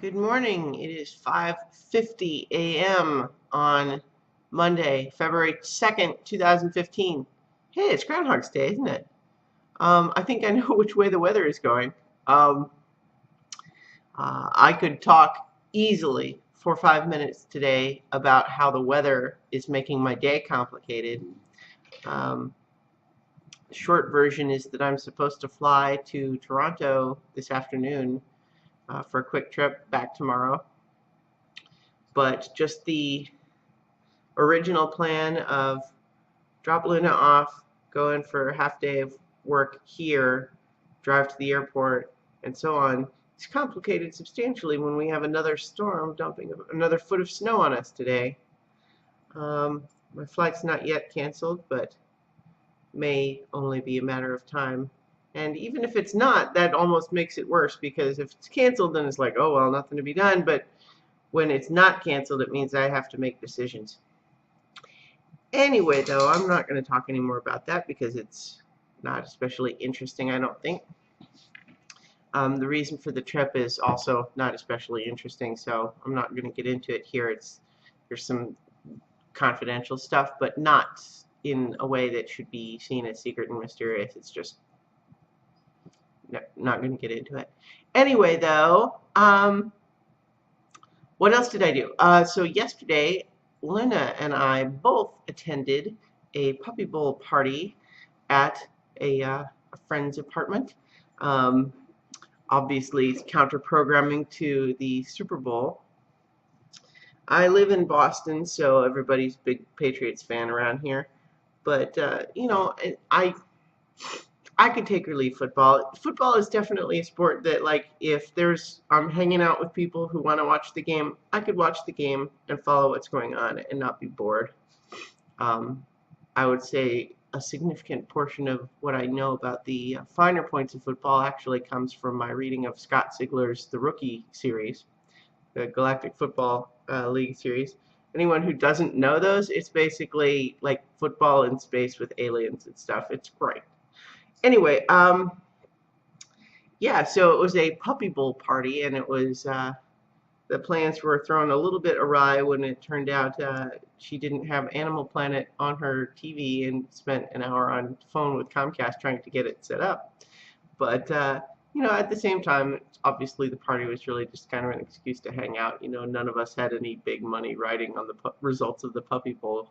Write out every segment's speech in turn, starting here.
Good morning. It is 5:50 a.m. on Monday, February 2nd, 2015. Hey, it's Groundhog's Day, isn't it? I think I know which way the weather is going. Um, I could talk easily for 5 minutes today about how the weather is making my day complicated. Um, Short version is that I'm supposed to fly to Toronto this afternoon for a quick trip back tomorrow. But just the original plan of drop Luna off, go in for a half day of work here, drive to the airport, and so on. It's complicated substantially when we have another storm dumping another foot of snow on us today. My flight's not yet canceled, but may only be a matter of time. And even if it's not, that almost makes it worse, because if it's canceled, then it's like, oh, well, nothing to be done. But when it's not canceled, it means I have to make decisions. Anyway, though, I'm not going to talk any more about that because it's not especially interesting, I don't think. The reason for the trip is also not especially interesting, so I'm not going to get into it here. There's some confidential stuff, but not in a way that should be seen as secret and mysterious. It's just not going to get into it. Anyway, though, what else did I do? So yesterday, Luna and I both attended a puppy bowl party at a friend's apartment. Obviously, it's counter-programming to the Super Bowl. I live in Boston, so everybody's a big Patriots fan around here. But, you know, I could take or leave football. Football is definitely a sport that, like, if I'm hanging out with people who want to watch the game, I could watch the game and follow what's going on and not be bored. I would say a significant portion of what I know about the finer points of football actually comes from my reading of Scott Sigler's The Rookie series, the Galactic Football League series. Anyone who doesn't know those, it's basically like football in space with aliens and stuff. It's great. Anyway, yeah, so it was a puppy bowl party, and it was the plans were thrown a little bit awry when it turned out she didn't have Animal Planet on her TV and spent an hour on the phone with Comcast trying to get it set up. But you know, at the same time, obviously the party was really just kind of an excuse to hang out. You know, none of us had any big money riding on the results of the Puppy Bowl.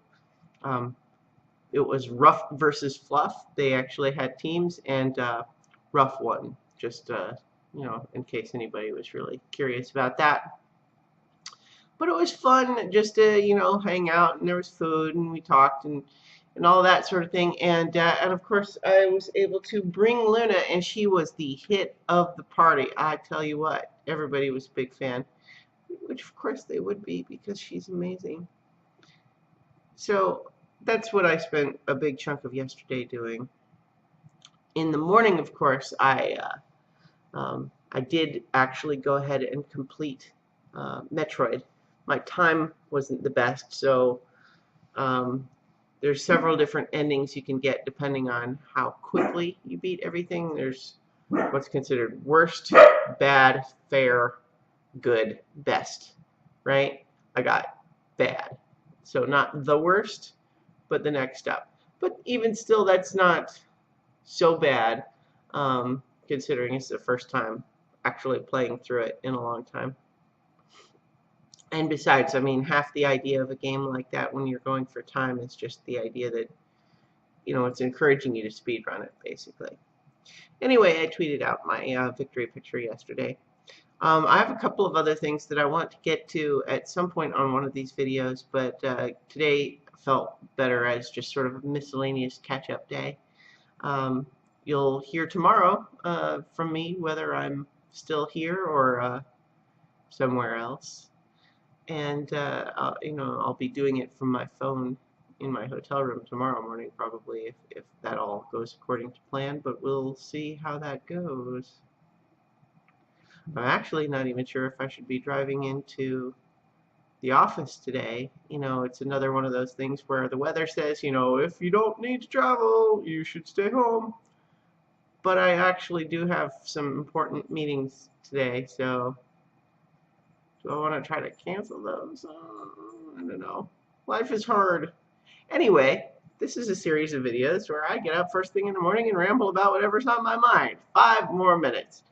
It was Rough versus Fluff. They actually had teams, and Rough won. Just you know, in case anybody was really curious about that. But it was fun just to, you know, hang out, and there was food, and we talked, and all that sort of thing. And of course, I was able to bring Luna, and she was the hit of the party. I tell you what, everybody was a big fan, which of course they would be because she's amazing. So that's what I spent a big chunk of yesterday doing. In the morning, of course, I did actually go ahead and complete Metroid. My time wasn't the best, so there's several different endings you can get depending on how quickly you beat everything. There's what's considered worst, bad, fair, good, best, right? I got bad. So not the worst, but the next up. But even still, that's not so bad, considering it's the first time actually playing through it in a long time. And besides, I mean, half the idea of a game like that when you're going for time is just the idea that, you know, it's encouraging you to speedrun it, basically. Anyway, I tweeted out my victory picture yesterday. I have a couple of other things that I want to get to at some point on one of these videos, but today felt better as just sort of a miscellaneous catch-up day. You'll hear tomorrow from me, whether I'm still here or somewhere else. And you know, I'll be doing it from my phone in my hotel room tomorrow morning, probably, if that all goes according to plan. But we'll see how that goes. I'm actually not even sure if I should be driving into the office today. You know, it's another one of those things where the weather says, you know, if you don't need to travel, you should stay home. But I actually do have some important meetings today, so Do I want to try to cancel those? I don't know. Life is hard. Anyway, this is a series of videos where I get up first thing in the morning and ramble about whatever's on my mind. 5 more minutes.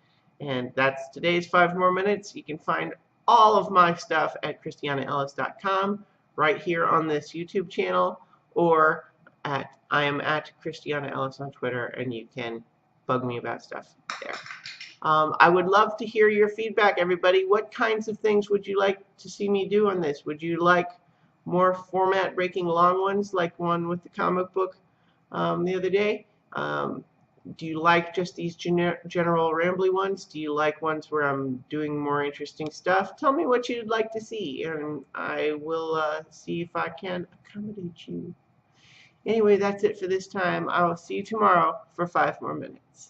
And that's today's 5 more minutes. You can find all of my stuff at christianaellis.com, right here on this YouTube channel, or I am at Christiana Ellis on Twitter, and you can bug me about stuff there. I would love to hear your feedback, everybody. What kinds of things would you like to see me do on this? Would you like more format-breaking long ones, like one with the comic book the other day? Do you like just these general rambly ones? Do you like ones where I'm doing more interesting stuff? Tell me what you'd like to see, and I will see if I can accommodate you. Anyway, that's it for this time. I will see you tomorrow for 5 more minutes.